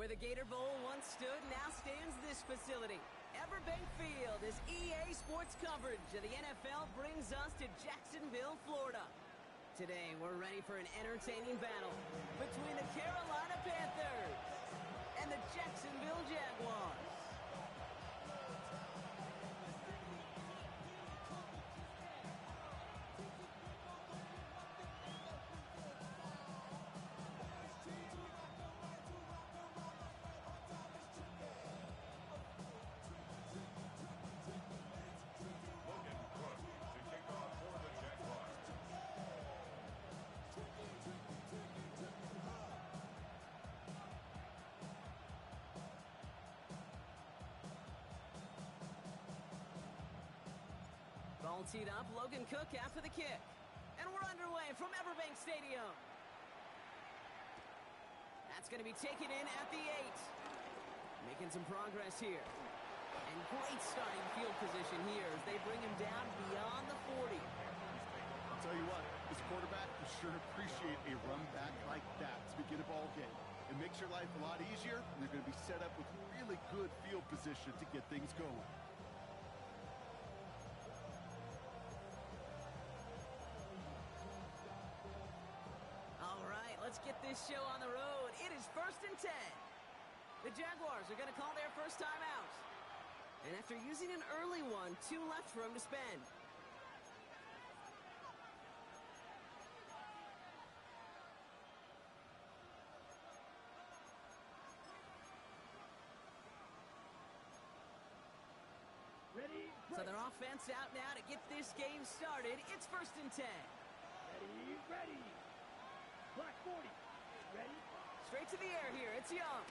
Where the Gator Bowl once stood, now stands this facility. Everbank Field, as EA Sports coverage of the NFL brings us to Jacksonville, Florida. Today, we're ready for an entertaining battle between the Carolina Panthers and the Jacksonville Jaguars. Ball teed up, Logan Cook after the kick. And we're underway from Everbank Stadium. That's going to be taken in at the 8. Making some progress here. And great starting field position here as they bring him down beyond the 40. I'll tell you what, this quarterback will sure appreciate a run back like that to begin a ball game. It makes your life a lot easier, and they're going to be set up with really good field position to get things going. All right, let's get this show on the road. It is 1st and 10. The Jaguars are going to call their first time out. And after using an early one, 2 left for him to spend. Ready, so their offense out now to get this game started. It's 1st and 10. Ready. Black 40. Ready? Straight to the air here. It's Young.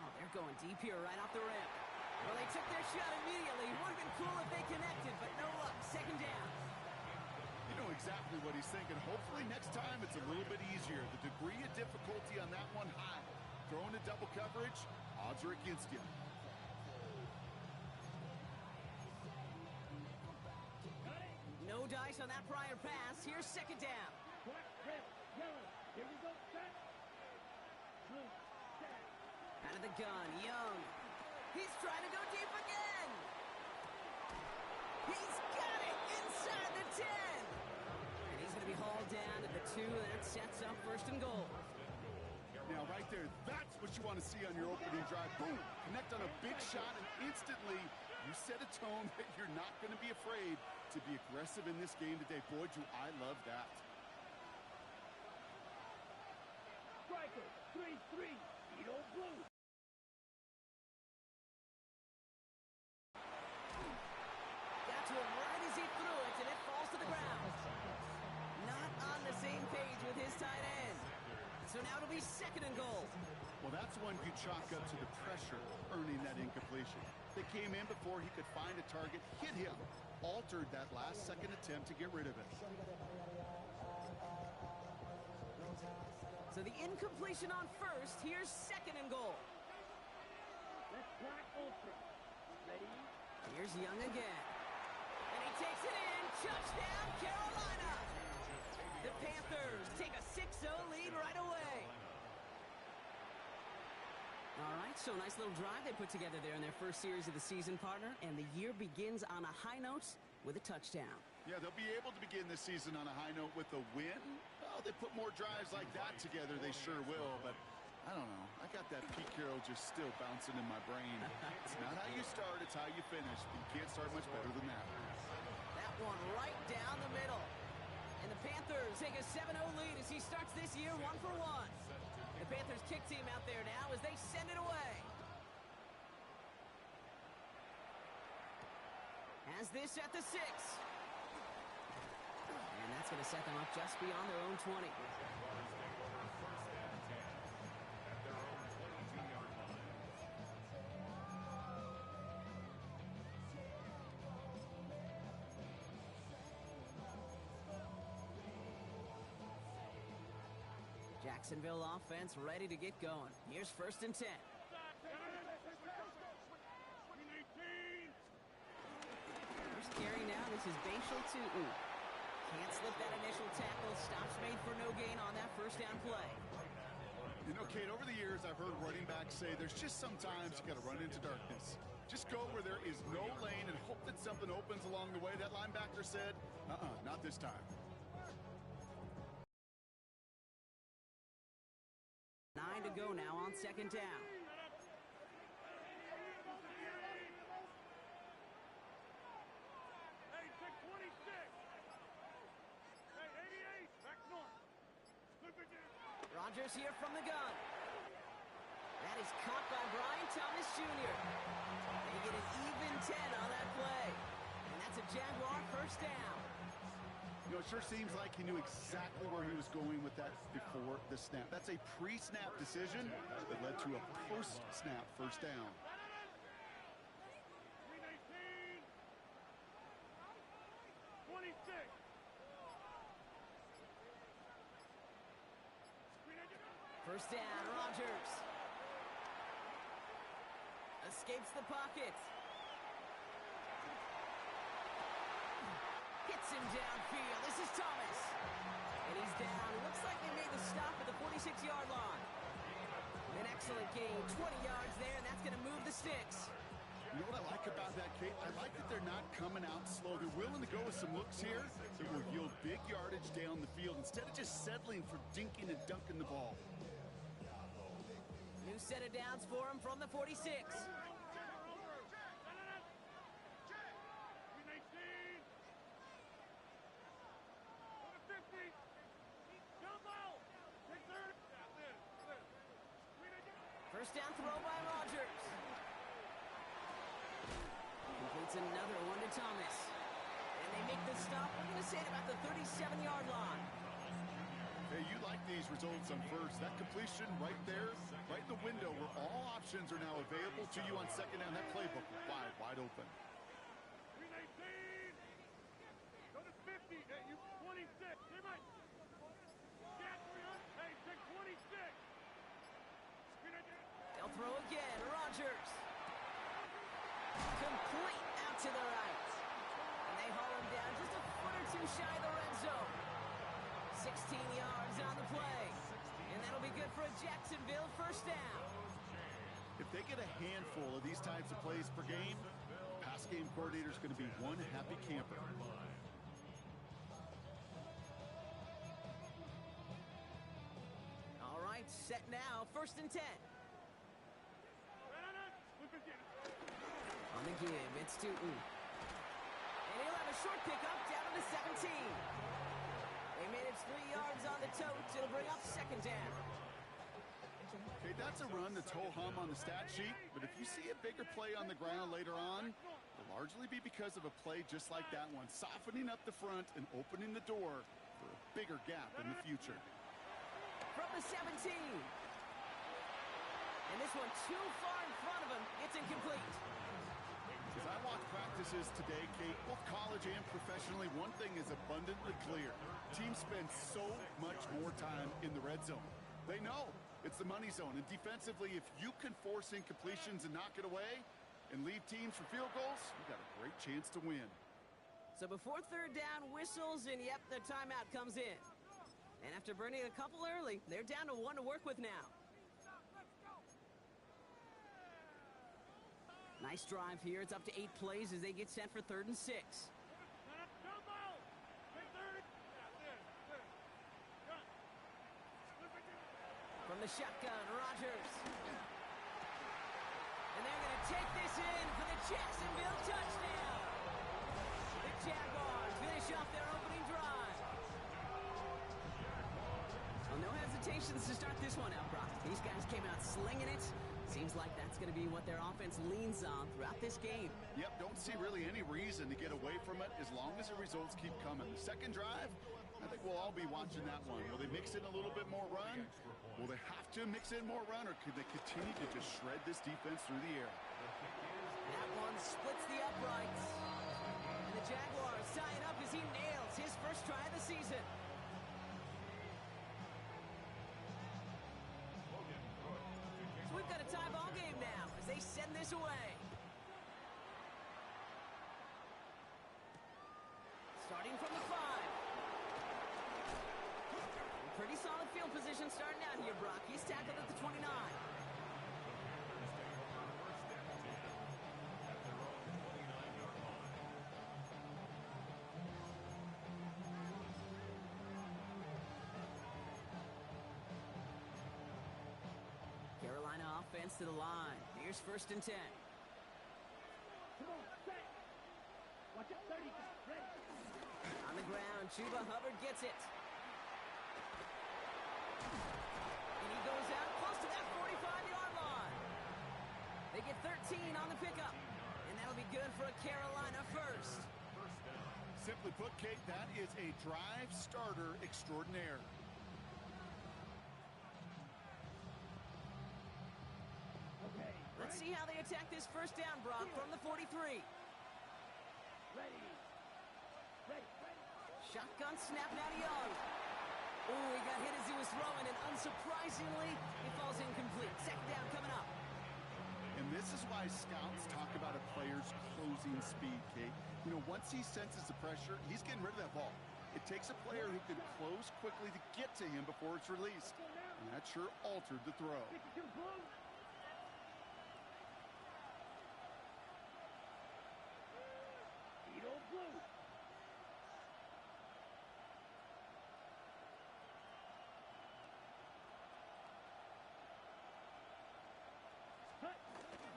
Oh, they're going deep here right off the rim. Well, they took their shot immediately. Would have been cool if they connected, but no luck. 2nd down. You know exactly what he's thinking. Hopefully next time it's a little bit easier. The degree of difficulty on that one high. Throwing to double coverage, odds are against you. No dice on that prior pass. Here's 2nd down. Black, red, yellow. Here we go. Set. Blue, set. Out of the gun, Young. He's trying to go deep again. He's got it inside the 10. And he's going to be hauled down at the 2, and that sets up 1st and goal. Now, right there, that's what you want to see on your opening drive. Boom! Connect on a big shot, and instantly you set a tone that you're not going to be afraid to be aggressive in this game today. Boy, do I love that. Striker, 3-3. Edo Blue. Got to him right as he threw it, and it falls to the ground. Not on the same page with his tight end. So now it'll be 2nd and goal. Well, that's one you chalk up to the pressure earning that incompletion. They came in before he could find a target, hit him, altered that last-second attempt to get rid of it. So the incompletion on 1st. Here's 2nd and goal. Let's Black Ultra. Ready? Here's Young again. And he takes it in. Touchdown, Carolina! The Panthers take a 6-0 lead right away. All right, so nice little drive they put together there in their first series of the season, partner. And the year begins on a high note with a touchdown. Yeah, they'll be able to begin this season on a high note with a win. Well, they put more drives like that together, they sure will. But I don't know. I got that Pete Carroll just still bouncing in my brain. It's not how you start, it's how you finish. You can't start much better than that. That one right down the middle. And the Panthers take a 7-0 lead as he starts this year 1-for-1. The Panthers kick team out there now as they send it away. Has this at the 6. And that's going to set them up just beyond their own 20. Jacksonville offense ready to get going. Here's 1st and 10. Here's carry now. This is Bashal Tutu. Can't slip that initial tackle. Stops made for no gain on that 1st down play. You know, Kate, over the years, I've heard running backs say there's just sometimes you got to run into darkness. Just go where there is no lane and hope that something opens along the way. That linebacker said, not this time. 9 to go now on second down. Hey, 626. Hey, 88. Back north. Look again. Rodgers here from the gun. That is caught by Brian Thomas Jr. They get an even 10 on that play. And that's a Jaguar first down. You know, it sure seems like he knew exactly where he was going with that before the snap. That's a pre-snap decision that led to a post-snap first down. 319. 26. First down, Rodgers. Escapes the pocket. Hits him downfield. This is Thomas. And he's down. It looks like they made the stop at the 46-yard line. An excellent gain. 20 yards there, and that's going to move the sticks. You know what I like about that, Kate? I like that they're not coming out slow. They're willing to go with some looks here that will yield big yardage down the field instead of just settling for dinking and dunking the ball. New set of downs for him from the 46. 319. Over 50. Jumbo. 630. First down throw by Rodgers. Completes another one to Thomas. And they make the stop, we're going to say, at about the 37-yard line. Hey, you like these results on first. That completion right there, right in the window where all options are now available to you on second down. That playbook wide open. 319. Go to 50. Hey, you 26. Hey, Mike. Get 300. Hey, 626. They'll throw again. Rodgers. Complete out to the right. And they haul him down just a foot or two shy of the red zone. 16 yards on the play. And that'll be good for a Jacksonville first down. If they get a handful of these types of plays per game, pass game coordinator is going to be one happy camper. All right, set now. First and 10. On the give, it's Stoughton. And he'll have a short pickup down to the 17. They managed 3 yards on the tote. It'll bring up second down. Okay, that's a run that's ho-hum on the stat sheet, but if you see a bigger play on the ground later on, it'll largely be because of a play just like that one, softening up the front and opening the door for a bigger gap in the future. From the 17. And this one too far in front of him. It's incomplete. As I watch practices today, Kate, both college and professionally, one thing is abundantly clear. Teams spend so much more time in the red zone. They know it's the money zone. And defensively, if you can force incompletions and knock it away and leave teams for field goals, you've got a great chance to win. So before third down whistles, and yep, the timeout comes in. And after burning a couple early, they're down to 1 to work with now. Nice drive here. It's up to 8 plays as they get set for 3rd and 6. From the shotgun, Rodgers. And they're going to take this in for the Jacksonville touchdown. The Jaguars finish off their opening drive. Well, no hesitations to start this one out, Brock. These guys came out slinging it. Seems like that's going to be what their offense leans on throughout this game. Yep, don't see really any reason to get away from it as long as the results keep coming. The second drive, I think we'll all be watching that one. Will they mix in a little bit more run? Will they have to mix in more run, or could they continue to just shred this defense through the air? That one splits the uprights. And the Jaguars tie it up as he nails his first try of the season. So we've got a tie ball game now as they send this away. Starting from the 5. Pretty solid field position possession starting out here, Brock. He's tackled at the 29. Carolina offense to the line. Here's 1st and 10. Come on, set. Watch it, 30. Ready. On the ground, Chuba Hubbard gets it. And he goes out close to that 45-yard line. They get 13 on the pickup. And that'll be good for a Carolina first. Simply put, Kate, that is a drive starter extraordinaire. Okay. Let's see how they attack this first down, Brock, from the 43. Ready. Ready. Shotgun snap now to Young. Oh, he got hit as he was throwing, and unsurprisingly, it falls incomplete. 2nd down coming up. And this is why scouts talk about a player's closing speed, Kate. You know, once he senses the pressure, he's getting rid of that ball. It takes a player who can close quickly to get to him before it's released. And that sure altered the throw. 52 blue. Edo blue.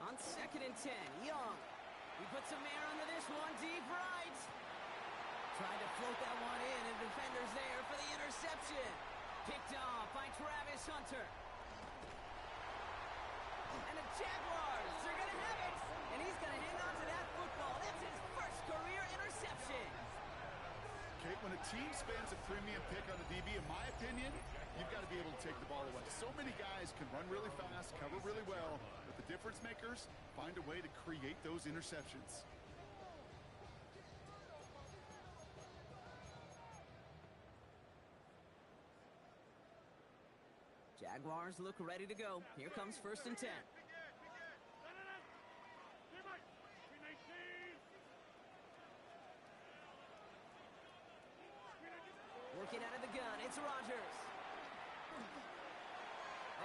On 2nd and 10, Young. He puts some air under this one, deep right. Tried to float that one in, and defenders there for the interception. Picked off by Travis Hunter. And the Jaguars are going to have it. And he's going to hang on to that football. That's his first career interception. Kate, when a team spends a premium pick on a DB, in my opinion, you've got to be able to take the ball away. So many guys can run really fast, cover really well, but the difference makers find a way to create those interceptions. Jaguars look ready to go. Here comes 1st and 10. Working out of the gun, it's Rodgers.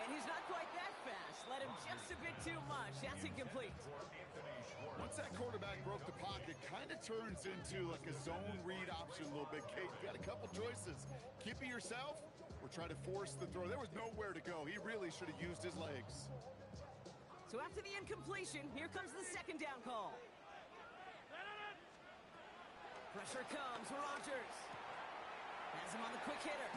And he's not quite that fast. Let him just a bit too much. That's incomplete. Once that quarterback broke the pocket, kind of turns into like a zone read option a little bit. Kate, you got a couple choices. Keep it yourself or try to force the throw. There was nowhere to go. He really should have used his legs. So after the incompletion, here comes the 2nd down call. Pressure comes, Rodgers. Has him on the quick hitter.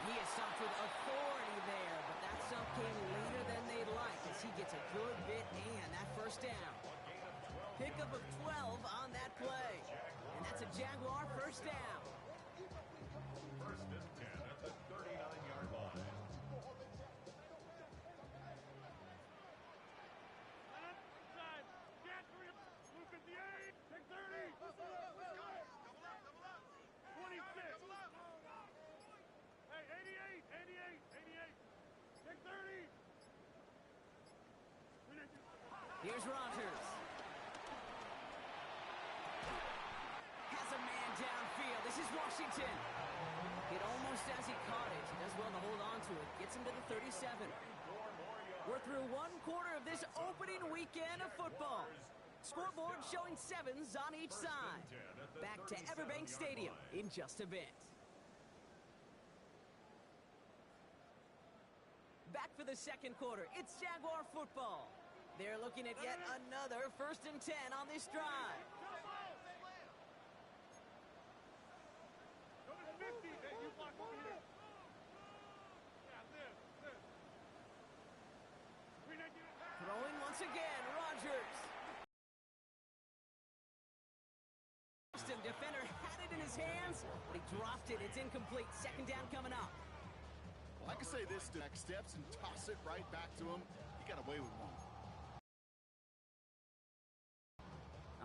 He is stopped with authority there, but that stop came later than they'd like as he gets a good bit and that 1st down. Pickup of 12 on that play. And that's a Jaguar 1st down. 1st and 10 at the 39-yard line. Side. Get 3. Luke at the 8. Take 30. 26. Hey, 88. Take 30. Here's Rodgers. Has a man downfield. This is Washington. It almost as he caught it. He does well to hold on to it. Gets him to the 37. We're through 1/4 of this opening weekend of football. Scoreboard showing 7s on each side. Back to Everbank Stadium in just a bit. Back for the 2nd quarter. It's Jaguar football. They're looking at yet another 1st and 10 on this drive. Go to 50. Hey, you block over here. Yeah, this. Throwing once again, Rodgers. Defender had it in his hands, but he dropped it. It's incomplete. 2nd down coming up. Well, I can say this to next steps and toss it right back to him. He got away with one.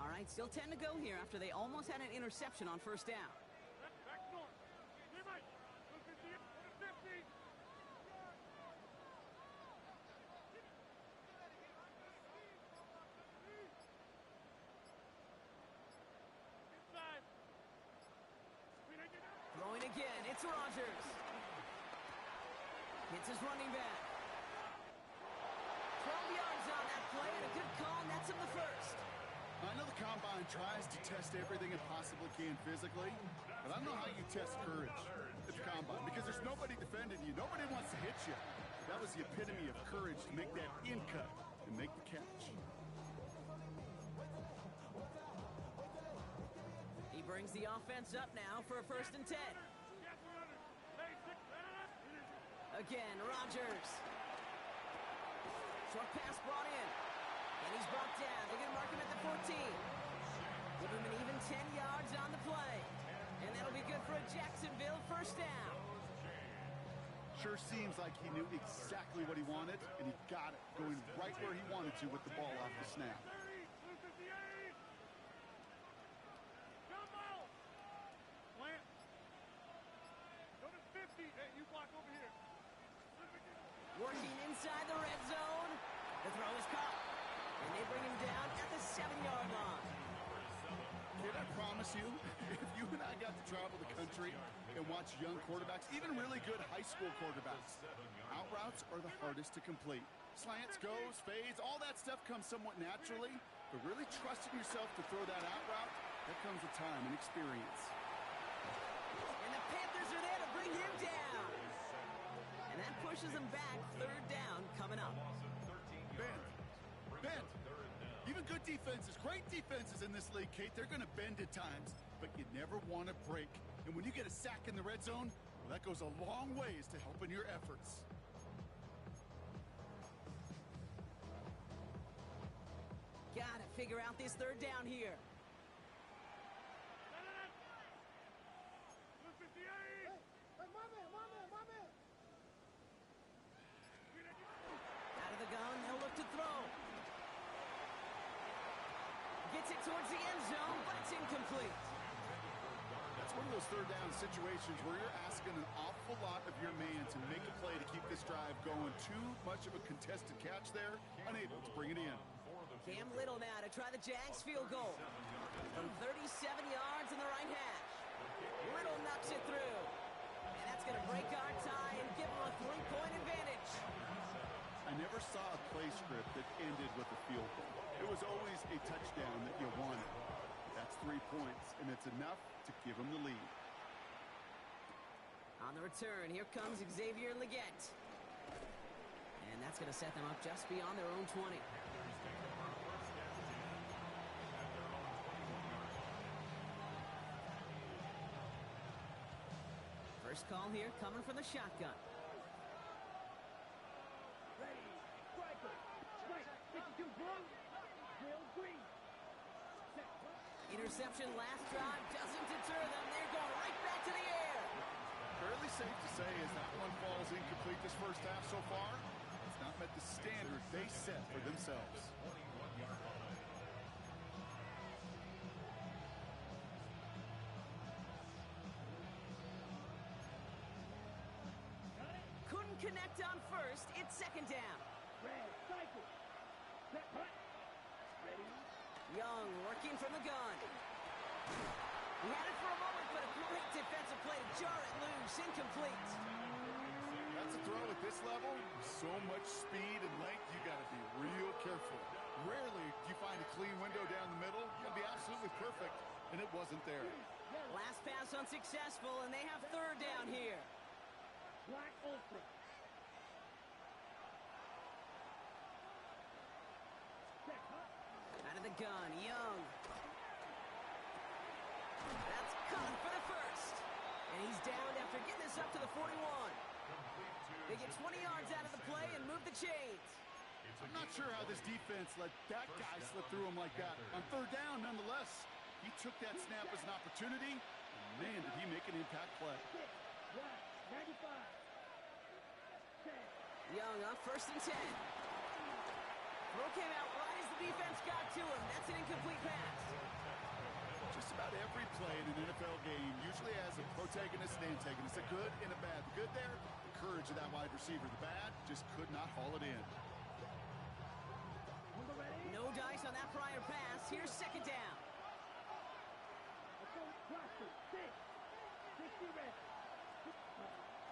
All right, still 10 to go here after they almost had an interception on 1st down. Back north. Hey, Mike. Look at the 50. Inside. Throwing again, it's Rodgers. It's his running back. 12 yards on that play, and a good call nets him the first. I know the combine tries to test everything it possibly can physically, but I don't know how you test courage at the combine because there's nobody defending you. Nobody wants to hit you. That was the epitome of courage to make that in cut and make the catch. He brings the offense up now for a 1st and 10. Again, Rodgers. Short pass brought in. And he's brought down. They're going to mark him at the 14. Give him an even 10 yards on the play. And that'll be good for a Jacksonville 1st down. Sure seems like he knew exactly what he wanted, and he got it, going right where he wanted to with the ball off the snap. Working inside the red zone. The throw is caught. And they bring him down at the 7-yard line. Kid, I promise you, if you and I got to travel the country and watch young quarterbacks, even really good high school quarterbacks, out routes are the hardest to complete. Slants, goes, fades, all that stuff comes somewhat naturally, but really trusting yourself to throw that out route, that comes with time and experience. And the Panthers are there to bring him down. And that pushes him back. 3rd down coming up. Bend. Even good defenses, great defenses in this league, Kate, they're going to bend at times, but you never want to break. And when you get a sack in the red zone, well, that goes a long ways to helping your efforts. Gotta figure out this 3rd down here. Out of the gun, they'll look to throw. Gets it towards the end zone, but it's incomplete. That's one of those 3rd down situations where you're asking an awful lot of your man to make a play to keep this drive going. Too much of a contested catch there, unable to bring it in. Cam Little now to try the Jags field goal. From 37 yards in the right hash. Little knocks it through. And that's going to break our tie and give them a 3-point advantage. I never saw a play script that ended with a field goal. It was always a touchdown that you wanted. That's 3 points, and it's enough to give them the lead. On the return, here comes Xavier Legette. And that's going to set them up just beyond their own 20. First call here coming from the shotgun. Ready, striker, strike, 52 blow, Will Green. Interception last drive doesn't deter them. They're going right back to the air. Fairly safe to say as that one falls incomplete this 1st half so far, it's not met the standard they set for themselves. Couldn't connect on 1st. It's 2nd down. Red, cycle, set, hut, ready. Young working from the gun. He had it for a moment, but a great defensive play to jar it loose. Incomplete. That's a throw at this level. So much speed and length, you got to be real careful. Rarely do you find a clean window down the middle. It'll be absolutely perfect, and it wasn't there. Last pass unsuccessful, and they have 3rd down here. Black Ultra. Set, hut. Out of the gun, Young. That's caught for the 1st. And he's down after getting this up to the 41. They get 20 yards out of the play and move the chains. I'm not sure how this defense let that guy slip through him like that. On 3rd down, nonetheless, he took that snap as an opportunity. And man, did he make an impact play. Black, 95. Set. Young up 1st and 10. Throw came out right as the defense got to him. That's an incomplete pass. Just about every play in an NFL game usually has a protagonist and antagonist, a good and a bad. The good there, the courage of that wide receiver. The bad, just could not haul it in. No dice on that prior pass. Here's 2nd down.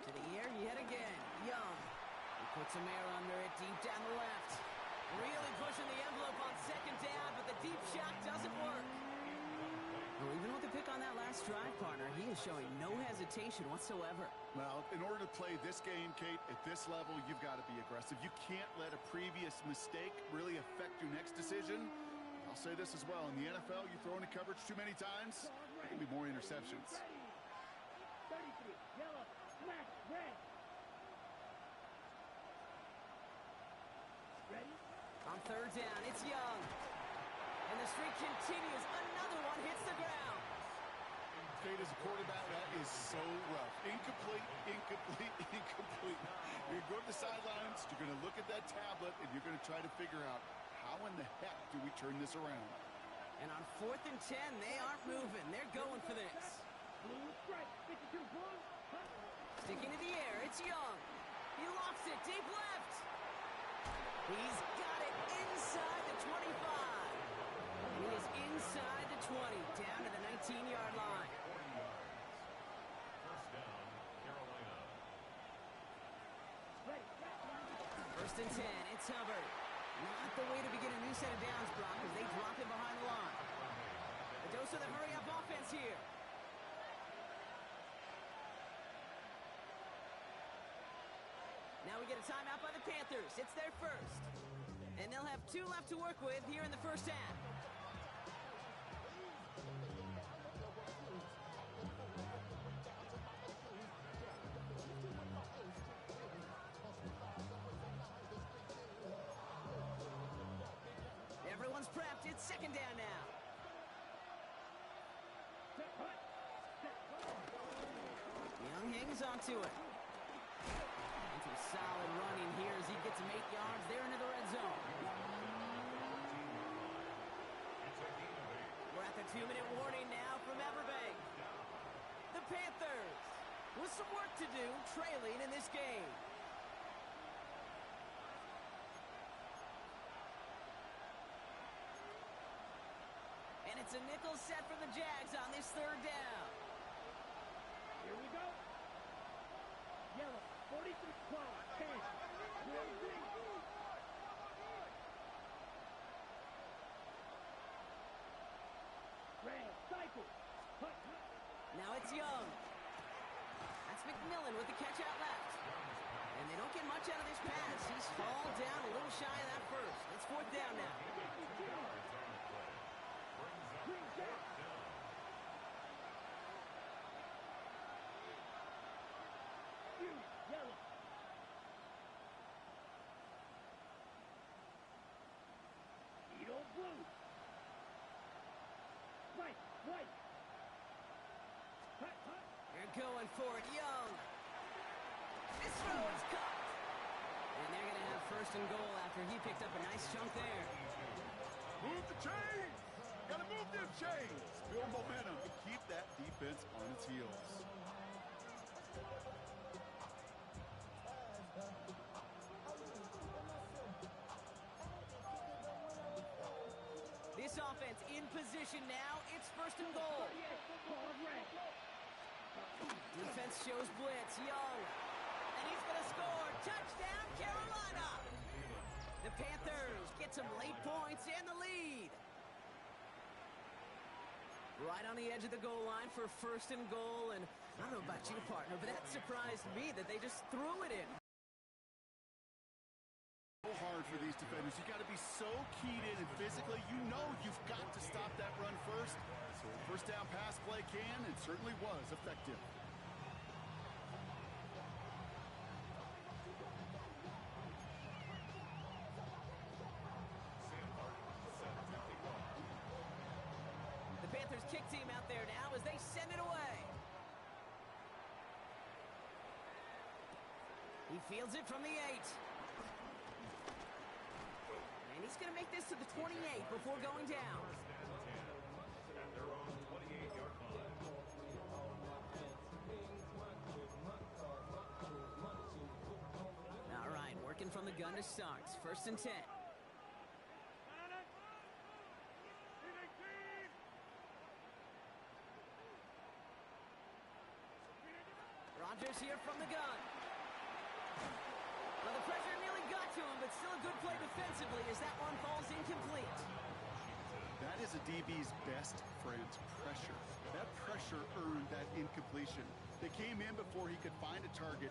To the air yet again. Young. Puts some air under it, deep down the left. Really pushing the envelope on second down, but the deep shot doesn't work. Well, even with the pick on that last drive, partner, he is showing no hesitation whatsoever. Well, in order to play this game, Kate, at this level, you've got to be aggressive. You can't let a previous mistake really affect your next decision. I'll say this as well. In the NFL, you throw into coverage too many times, there can be more interceptions. 33, yellow, black, red. Ready? On third down, it's Young. And the streak continues. Another one hits the ground. Kate, as a quarterback, that is so rough. Incomplete, incomplete, incomplete. You're going to go to the sidelines, you're going to look at that tablet, and you're going to try to figure out, how in the heck do we turn this around? And on 4th and 10, they aren't moving. They're going for this. Blue strike, 52 blue. Sticking to the air, it's Young. He lofts it deep left. He's got it inside the 25. And he is inside the 20, down to the 19-yard line. First down, Carolina. Ready, First and 10, it's Hubbard. Not the way to begin a new set of downs, Brock, as they drop him behind the line. A dose of the hurry-up offense here. Now we get a timeout by the Panthers. It's their first. And they'll have 2 left to work with here in the first half. Everyone's prepped. It's second down now. Young hangs on to it. And some solid running here as he gets him 8 yards there into the red zone. We're at the 2-minute warning now from Everbank. The Panthers with some work to do, trailing in this game. And it's a nickel set for the Jags on this third down. Here we go. Yellow, 43, 12, 10, 23. Red, cycle. Hut, hut. Now it's Young. That's McMillan with the catch out left. And they don't get much out of this pass. He's fallen down a little shy of that first. It's 4th down now. Green jack. Yellow. Eagle blue. White, white. Hut, hut. They're going for it. Young. This throw is caught. And they're going to have first and goal after he picked up a nice chunk there. Move the chains! Gotta move them chains! Build momentum and keep that defense on its heels. This offense in position now. It's first and goal. Defense shows blitz. Young. And he's going to score. Touchdown, Carolina. The Panthers get some late points and the lead. Right on the edge of the goal line for first and goal. And I don't know about you, partner, but that surprised me that they just threw it in. So hard for these defenders. You got to be so keyed in and physically, you know you've got to stop that run first. So a first down pass play can and certainly was effective. The Panthers kick team out there now as they send it away. He fields it from the 8. And he's going to make this to the 28 before going down. At their own 28-yard line. All right, working from the gun to start. First and 10. Rodgers here from the gun. Well, the pressure as that one falls incomplete. That is a DB's best friend, pressure. That pressure earned that incompletion. They came in before he could find a target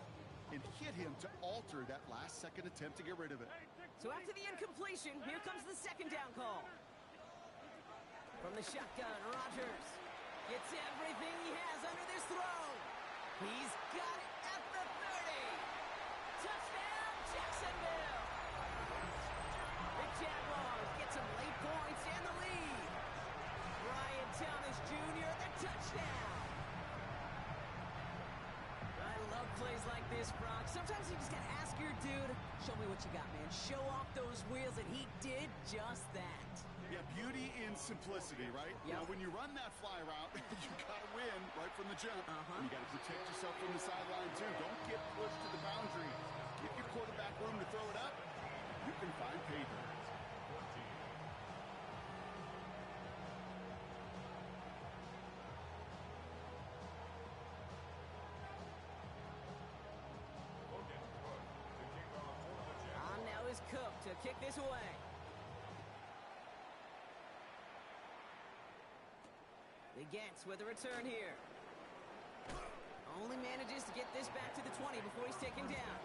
and hit him to alter that last-second attempt to get rid of it. So after the incompletion, here comes the second down call. From the shotgun, Rodgers gets everything he has under this throw. He's got it at the 30. Touchdown, Jacksonville. The Jaguars get some late points and the lead. Brian Thomas Jr., the touchdown. I love plays like this, Brock. Sometimes you just got to ask your dude, show me what you got, man. Show off those wheels, and he did just that. Yeah, beauty in simplicity, right? Yep. Now, when you run that fly route, you got to win right from the jump. You got to protect yourself from the sideline, too. Don't get pushed to the boundary. Give your quarterback room to throw it up. You can find pay dirt. On now is Cook to kick this away. The Gets with a return here. Only manages to get this back to the 20 before he's taken down.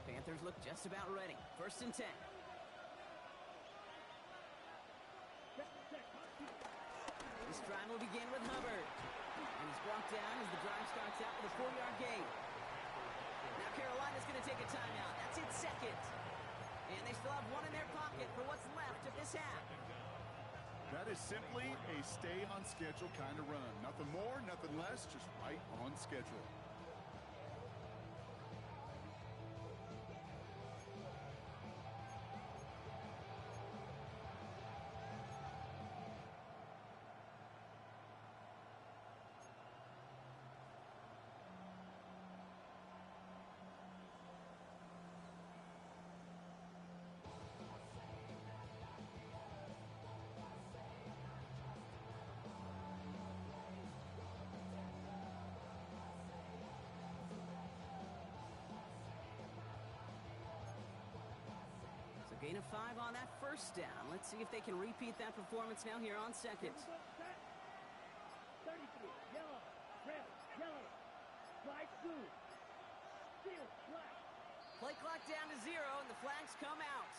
Panthers look just about ready. 1st and 10. This drive will begin with Hubbard. And he's brought down as the drive starts out with a 4-yard gain. Now Carolina's going to take a timeout. That's its second. And they still have one in their pocket for what's left of this half. That is simply a stay-on-schedule kind of run. Nothing more, nothing less, just right on schedule. Gain of 5 on that 1st down. Let's see if they can repeat that performance now here on 2nd. 33, yellow, red, yellow, flag blue, field flag. Play clock down to 0, and the flags come out.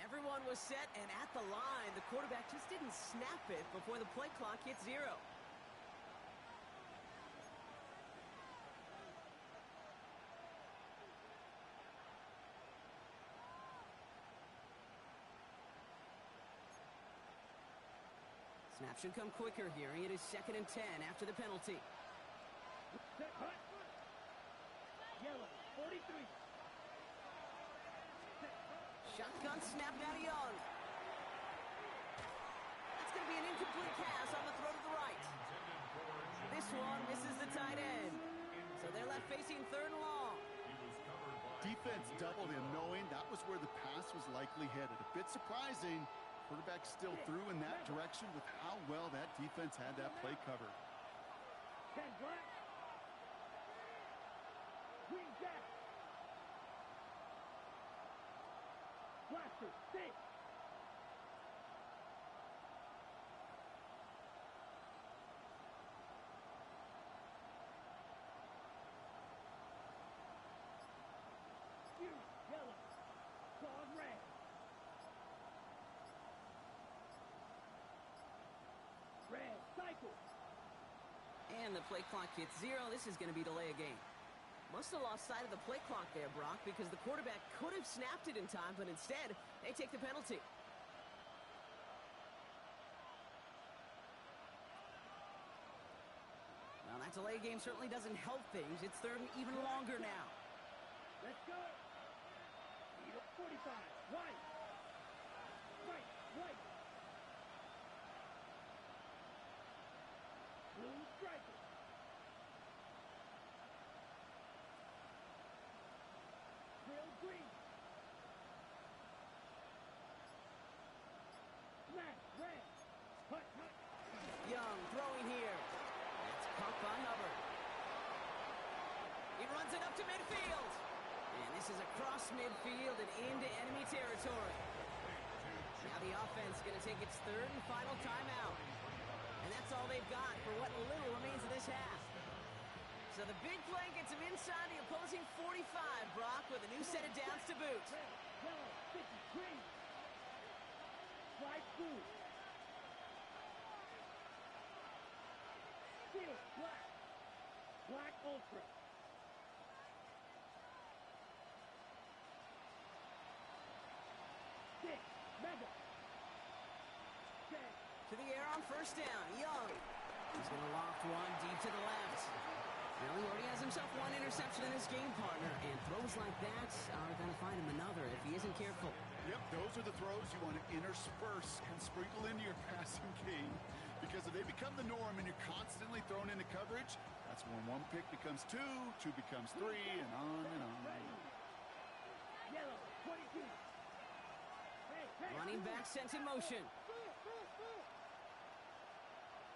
Everyone was set, and at the line, the quarterback just didn't snap it before the play clock hit 0. Snap should come quicker here. It is 2nd and 10 after the penalty. Set, hut. Yellow, 43. Shotgun snap now to Young. That's going to be an incomplete pass on the throw to the right. This one misses the tight end. So they're left facing 3rd and long. Defense doubled him, knowing that was where the pass was likely headed. A bit surprising. Quarterback still threw in that direction with how well that defense had that play covered. 10 black. Green jack. Blaster, 6. Yellow. Claws red. Red, cycle. And the play clock hits 0. This is going to be delay a game. Must have lost sight of the play clock there, Brock, because the quarterback could have snapped it in time, but instead, they take the penalty. Well, that delay game certainly doesn't help things. It's 3rd and even longer now. Let's go. 45. White. Right, white. Blue striker. blocked by Hubbard. He runs it up to midfield. And this is across midfield and into enemy territory. Now the offense going to take its third and final timeout. And that's all they've got for what little remains of this half. So the big play gets him inside the opposing 45, Brock, with a new set of downs to boot. Yellow, 53. Right through. Steel, black. Black ultra. Six, mega. To the air on first down, Young. He's going to loft one deep to the left. Well, he already has himself one interception in his game, partner, and throws like that are going to find him another if he isn't careful. Yep, those are the throws you want to intersperse and sprinkle into your passing game. Because if they become the norm and you're constantly thrown into coverage, that's when one pick becomes two, two becomes three, and on and on. Yellow, 22. Running back sent in motion.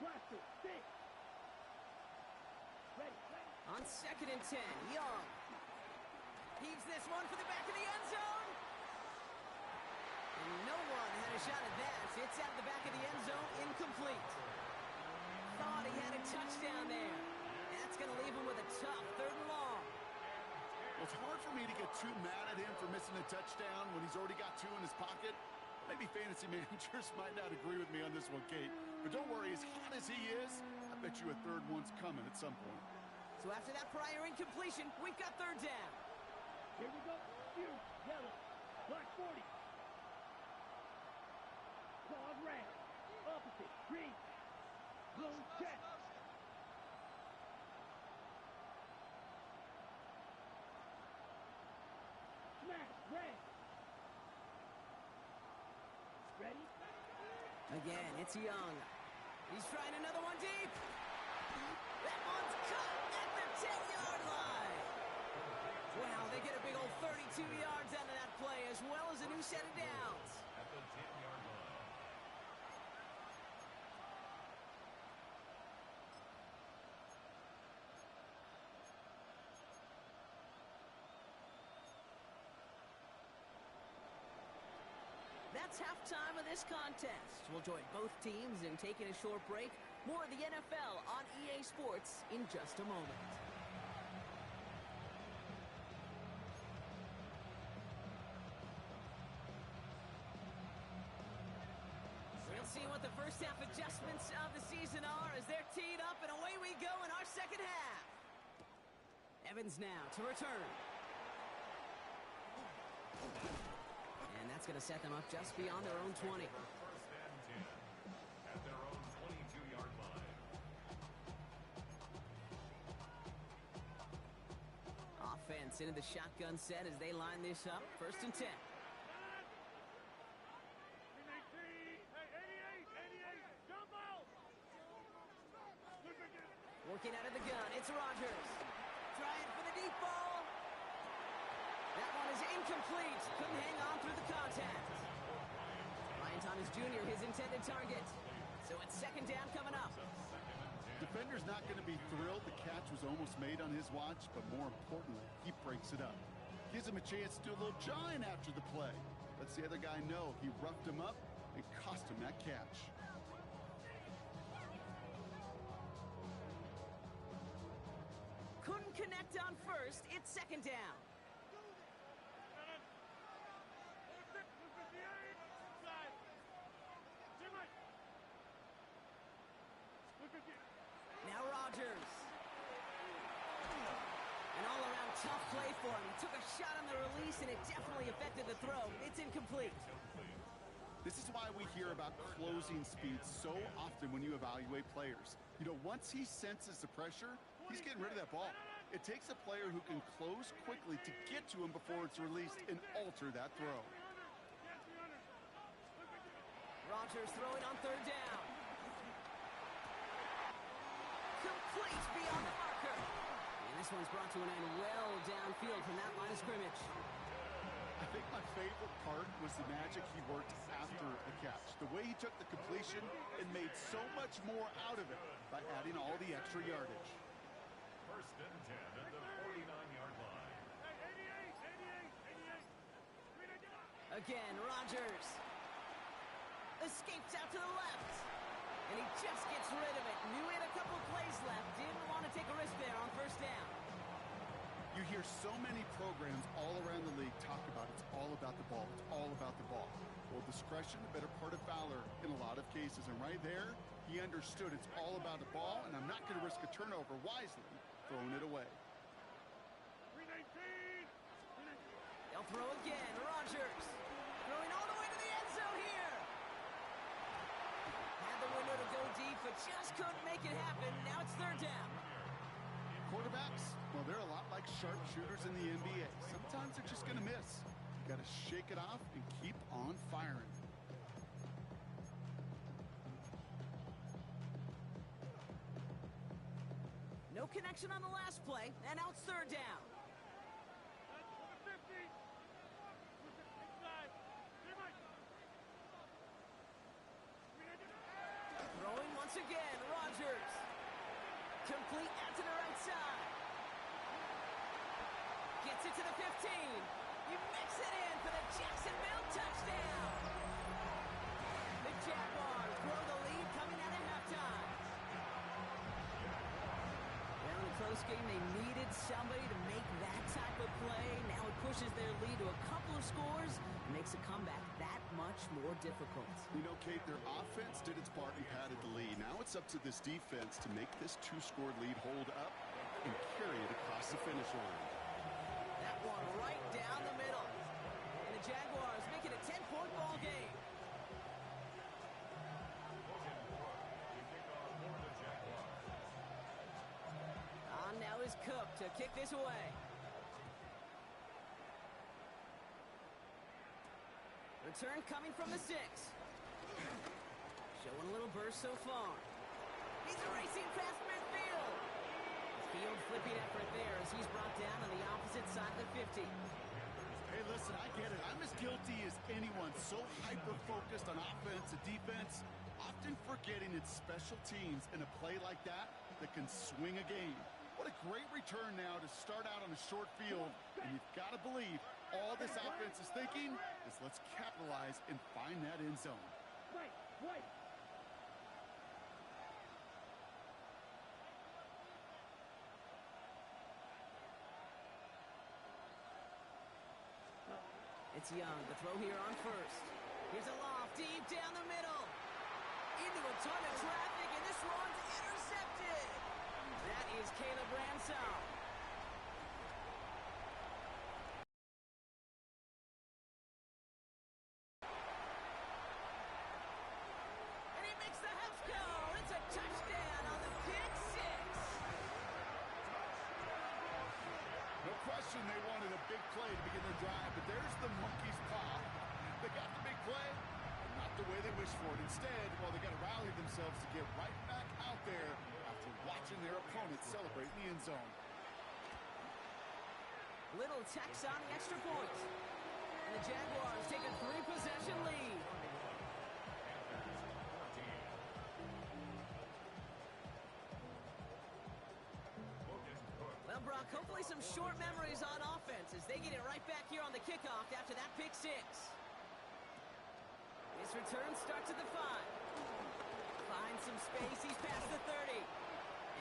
Blaster, 6. Ready. On second and 10, Young. Heaves this one for the back of the end zone. And no one had a shot at that. It's out of the back of the end zone, incomplete. Thought he had a touchdown there. That's going to leave him with a tough third and long. Well, it's hard for me to get too mad at him for missing a touchdown when he's already got two in his pocket. Maybe fantasy managers might not agree with me on this one, Kate. But don't worry, as hot as he is, I bet you a third one's coming at some point. So after that prior incompletion, we've got third down. Here we go. Yellow, black 40. Claws red. Opposite, green. Blue check. Smash, red. Ready? Again, it's Young. He's trying another one deep. That one's caught at the 10-yard line. Wow, they get a big old 32 yards out of that play, as well as a new set of downs. At the 10-yard line. That's halftime of this contest. We'll join both teams in taking a short break. More of the NFL on EA Sports in just a moment. We'll see what the first half adjustments of the season are as they're teed up, and away we go in our second half. Evans now to return. And that's going to set them up just beyond their own 20. First and 10 at their own 22-yard line. Offense into the shotgun set as they line this up. First and 10. Working out of the gun, it's Rodgers. Trying for the deep ball. That one is incomplete. Couldn't hang on through the contact. Ryan Thomas Jr., his intended target. So it's second down coming up. Defender's not going to be thrilled the catch was almost made on his watch, but more importantly, he breaks it up. Gives him a chance to do a little jawing after the play. Lets the other guy know he roughed him up and cost him that catch. Couldn't connect on first. It's second down. Now Rodgers. An all-around tough play for him. He took a shot on the release, and it definitely affected the throw. It's incomplete. This is why we hear about closing speed so often when you evaluate players. You know, once he senses the pressure, he's getting rid of that ball. It takes a player who can close quickly to get to him before it's released and alter that throw. Rodgers throwing on third down. Complete beyond the marker. And this one's brought to an end well downfield from that line of scrimmage. think my favorite part was the magic he worked after the catch. The way he took the completion and made so much more out of it by adding all the extra yardage. First and 10 at the 49-yard line. Hey, 88. Again, Rodgers. Escapes out to the left. And he just gets rid of it. Knew he had a couple of plays left. Didn't want to take a risk there on first down. You hear so many programs all around the league talk about it's all about the ball. It's all about the ball. Well, discretion, the better part of valor in a lot of cases. And right there, he understood it's all about the ball, and I'm not going to risk a turnover wisely, throwing it away. 319. They'll throw again. Rodgers throwing all the way to the end zone here. Had the window to go deep, but just couldn't make it happen. Now it's third down. Quarterbacks, well, they're a lot like sharpshooters in the NBA. Sometimes they're just going to miss. You got to shake it off and keep on firing. No connection on the last play, and now it's third down. That's for the 50. Inside. Hey, Mike. Throwing once again, Rodgers. Complete out to the right side. Gets it to the 15. He makes it in for the Jacksonville touchdown. The Jaguars grow the lead coming out of halftime. Well, in the close game, they needed somebody to make that type of play. Now it pushes their lead to a couple of scores and makes a comeback that much more difficult. You know, Kate, their offense did its part and padded the lead. Now it's up to this defense to make this two-score lead hold up and carry it across the finish line. That one right down the middle. And the Jaguars make it a 10-point ball game. On now is Cook to kick this away. Return coming from the 6. Showing a little burst so far. He's racing past midfield. Field flipping effort there as he's brought down on the opposite side of the 50. Hey, listen, I get it. I'm as guilty as anyone. So hyper-focused on offense and defense, often forgetting it's special teams in a play like that that can swing a game. What a great return now to start out on a short field, and you've got to believe all this offense is thinking is let's capitalize and find that end zone. Wait. It's Young, the throw here on first. Here's a loft deep down the middle. Into a ton of traffic, and this one's intercepted. That is Caleb Ransom. And he makes the house go. It's a touchdown on the pick 6. No question they wanted a big play to begin their drive, but there's the monkey's paw. They got the big play, but not the way they wished for it. Instead, well, they got to rally themselves to get right back out there after watching their opponent celebrate in the end zone. Little tax on the extra point. And the Jaguars take a 3-possession lead. Well, Brock, hopefully some short memories on offense as they get it right back here on the kickoff after that pick 6. This return starts at the 5. Finds some space, he's past the 30.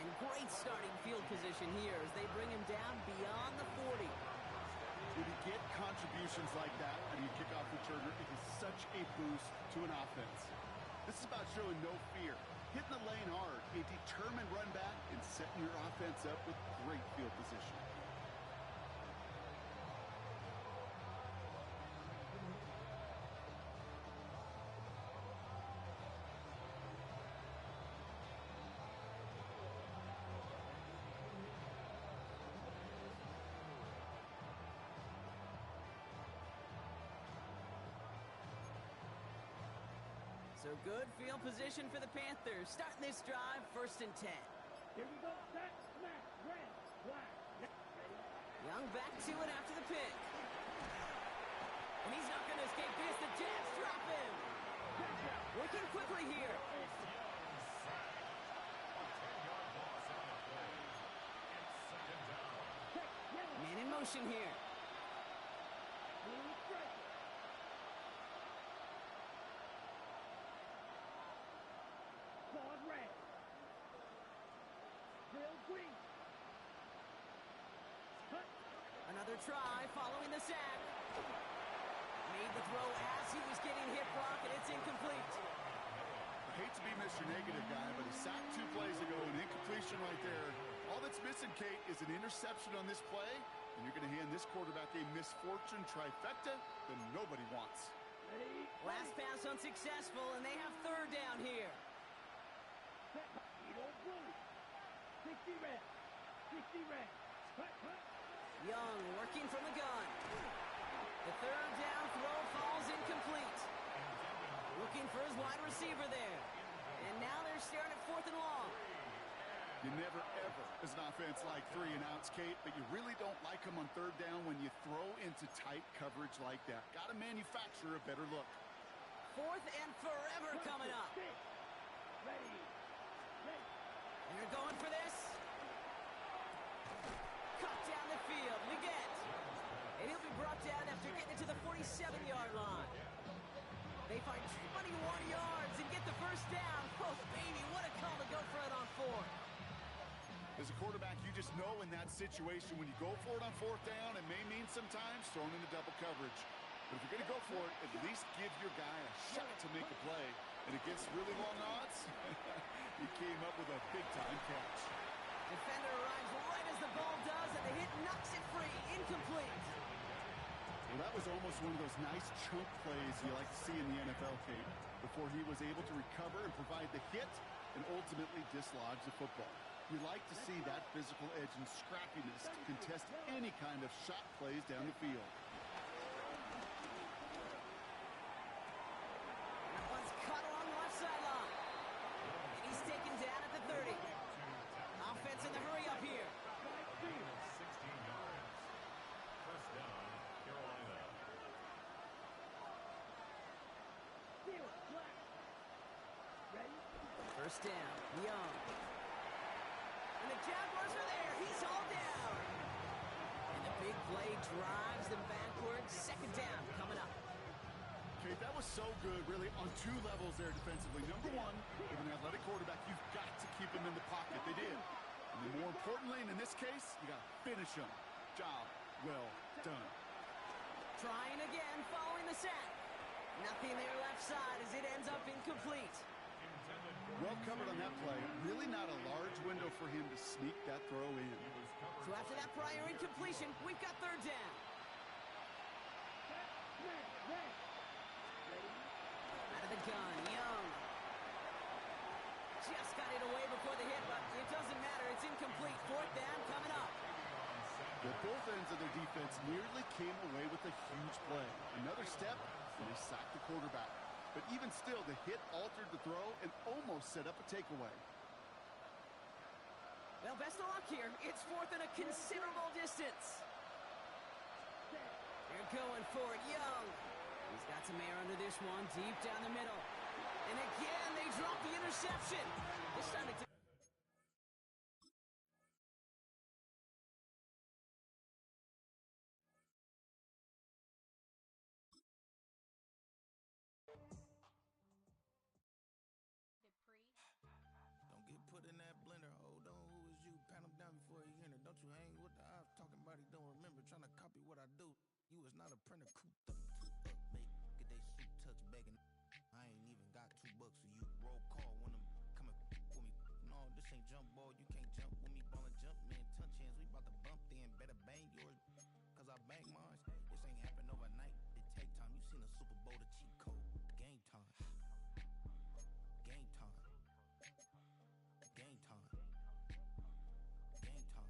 And great starting field position here as they bring him down beyond the 40. When you get contributions like that on your kickoff returner, it is such a boost to an offense. This is about showing no fear, hitting the lane hard, a determined run back, and setting your offense up with great field position. So good field position for the Panthers. Starting this drive, 1st and 10. Here we go. Set, smash, red, black. Young back to it after the pick. He's not going to escape this. The Jets drop him. Working quickly here. Man in motion here. Another try following the sack. Made the throw as he was getting hit blocked, and it's incomplete. I hate to be Mr. Negative guy, but a sack 2 plays ago, an incompletion right there. All that's missing, Kate, is an interception on this play, and you're going to hand this quarterback a misfortune trifecta that nobody wants. Last pass unsuccessful, and they have third down here. 60 reps. 60 reps. Young working from the gun. The third down throw falls incomplete. Looking for his wide receiver there. And now they're staring at 4th and long. You never, ever, as an offense, like 3 and outs, Kate, but you really don't like them on third down when you throw into tight coverage like that. Got to manufacture a better look. 4th and forever coming up. They're going for this. Cut down the field. Leggett. And he'll be brought down after getting it to the 47-yard line. They find 21 yards and get the first down. Oh, baby, what a call to go for it on 4th. As a quarterback, you just know in that situation when you go for it on 4th down, it may mean sometimes thrown into double coverage. But if you're going to go for it, at least give your guy a shot to make a play. And against really long odds, he came up with a big-time catch. Defender arrives right as the ball does, and the hit knocks it free. Incomplete. Well, that was almost one of those nice chunk plays you like to see in the NFL, Kate, before he was able to recover and provide the hit and ultimately dislodge the football. You like to see that physical edge and scrappiness to contest any kind of shot plays down the field. That one's cut along the left sideline. And he's taken down at the 30. Offense in the hurry up here. 16 yards. First down, Carolina. First down, Young. And the Jaguars are there. He's all down. And the big play drives them backwards. Second down coming up. Kate, that was so good, really, on 2 levels there defensively. Number 1, with an athletic quarterback, you've got to keep him in the pocket. They did. And then more importantly, and in this case, you got to finish him. Job well done. Trying again following the sack. Nothing there left side as it ends up incomplete. Well covered on that play. Really not a large window for him to sneak that throw in. So after that prior incompletion, we've got third down. Out of the gun, Young. Just got it away before the hit, but it doesn't matter. It's incomplete. Fourth down coming up. The both ends of their defense nearly came away with a huge play. Another step, and they sacked the quarterback. But even still, the hit altered the throw and almost set up a takeaway. Well, best of luck here. It's fourth and a considerable distance. They're going for it. Young. He's got some air under this one, deep down the middle. And again, they drop the interception. This time it's... Don't get put in that blender. Hold on, who is you? Pat him down before he enter. Don't you hang with the ops talking about he don't remember. Trying to copy what I do. You is not a printer. Cooped up, make get they suit touch begging. I ain't even got $2, so you roll call when I'm coming with me. No, this ain't jump ball. You can't jump with me. Ballin' jump, man. Touch hands. We about to bump then. Better bang yours, cause I bang mine. This ain't happen overnight. It take time. You seen a Super Bowl, the cheat code. Game time. Game time. Game time. Game time.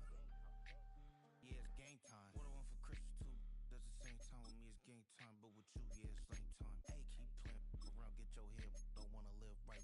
Yeah, it's game time. What I want for Christmas too. Does the same time with me, it's game time. But with you, yeah, it's same time. Hey, keep playing around, get your head. Don't wanna live right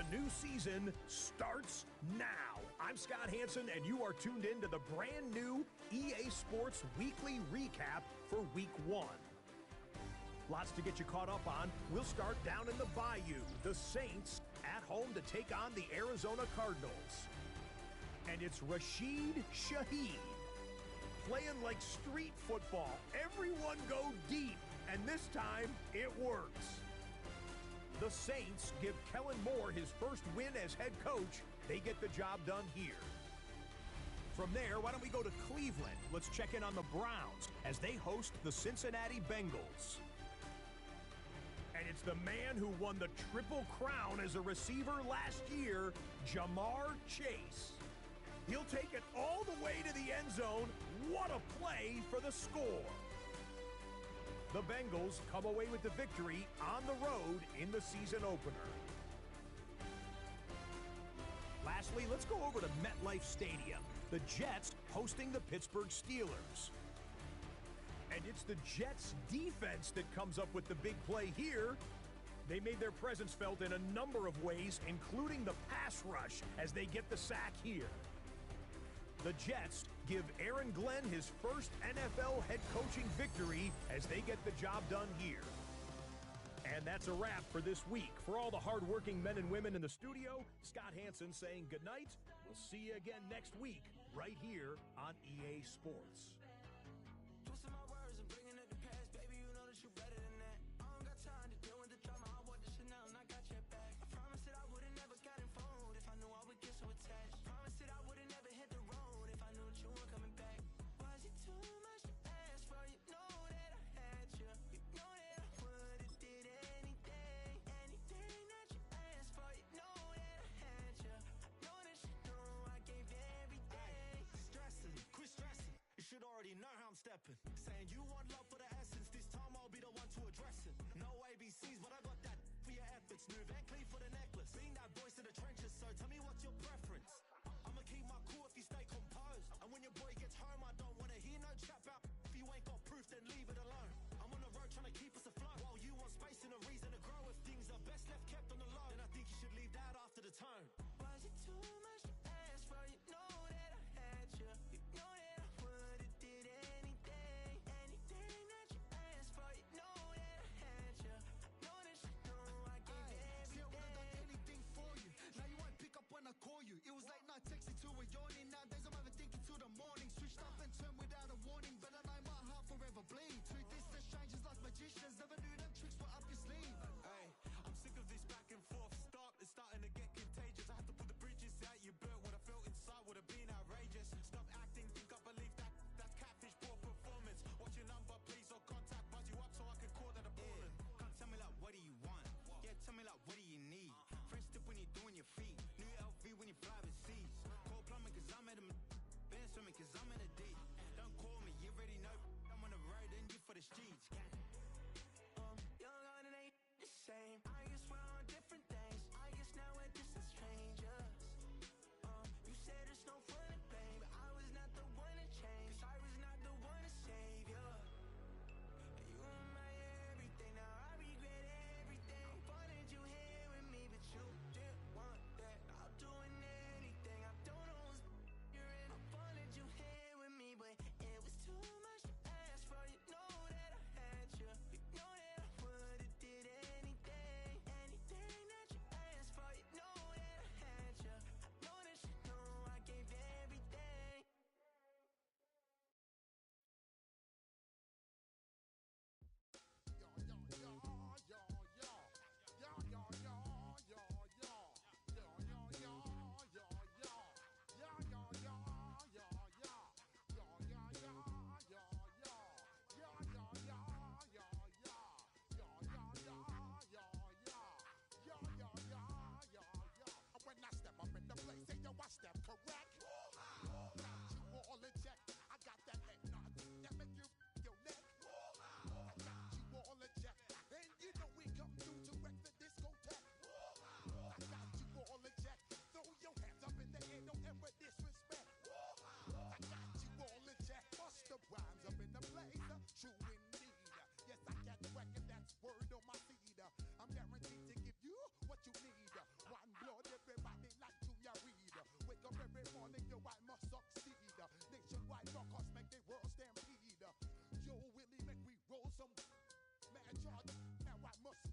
The new season starts now. I'm Scott Hansen, and you are tuned in to the brand new EA Sports Weekly Recap for Week 1. Lots to get you caught up on. We'll start down in the Bayou. The Saints at home to take on the Arizona Cardinals. And it's Rashid Shaheed playing like street football. Everyone go deep, and this time it works. The Saints give Kellen Moore his first win as head coach. They get the job done here. From there, why don't we go to Cleveland? Let's check in on the Browns as they host the Cincinnati Bengals. And it's the man who won the Triple Crown as a receiver last year, Jamar Chase. He'll take it all the way to the end zone. What a play for the score. The Bengals come away with the victory on the road in the season opener. Lastly, let's go over to MetLife Stadium. The Jets hosting the Pittsburgh Steelers. And it's the Jets' defense that comes up with the big play here. They made their presence felt in a number of ways, including the pass rush as they get the sack here. The Jets give Aaron Glenn his first NFL head coaching victory as they get the job done here. And that's a wrap for this week. For all the hardworking men and women in the studio, Scott Hansen saying goodnight. We'll see you again next week right here on EA Sports. Twisting my words and bringing up the past, baby, you know that you're better than that. I don't got time to deal with the drama. I want the Chanel and I got your back. I promised that I wouldn't never gotten phoned if I knew I would get so attached. Promised that I wouldn't never hit the road if I knew that you weren't coming back. Was it too much to ask for? You know that I had you. You know that I would've did anything, anything that you asked for. You know that I had you. I know that you know I gave you everything. Stressing, quit stressing. You should already know how I'm stepping. Saying you want love for the essence. This time I'll be the one to address it. No ABCs, but I got that for your efforts. New Van Cleef for the necklace. Being that voice in the trenches, so tell me what's your preference. I'ma keep my cool if you stay composed. And when your boy gets home, I don't wanna hear no chat about. If you ain't got proof, then leave it alone. I'm on the road trying to keep us afloat. While you want space and a reason to grow. If things are best left kept on the low, then I think you should leave that after the tone. Was it too much to ask for? You know that I had you. You know that I would've did anything, anything that you asked for. You know that I had you. I know that you know I gave you everything. See, I would've done anything for you. Now you won't pick up when I call you. It was late night texting to a yawning. Nowadays I'm overthinking till the morning. Switched up and turned without a warning, but I know my heart forever bleed. Two distant strangers like magicians. Never knew them tricks were up your sleeve. Hey, I'm sick of this back and forth. It's starting to get contagious. I charge. Now I must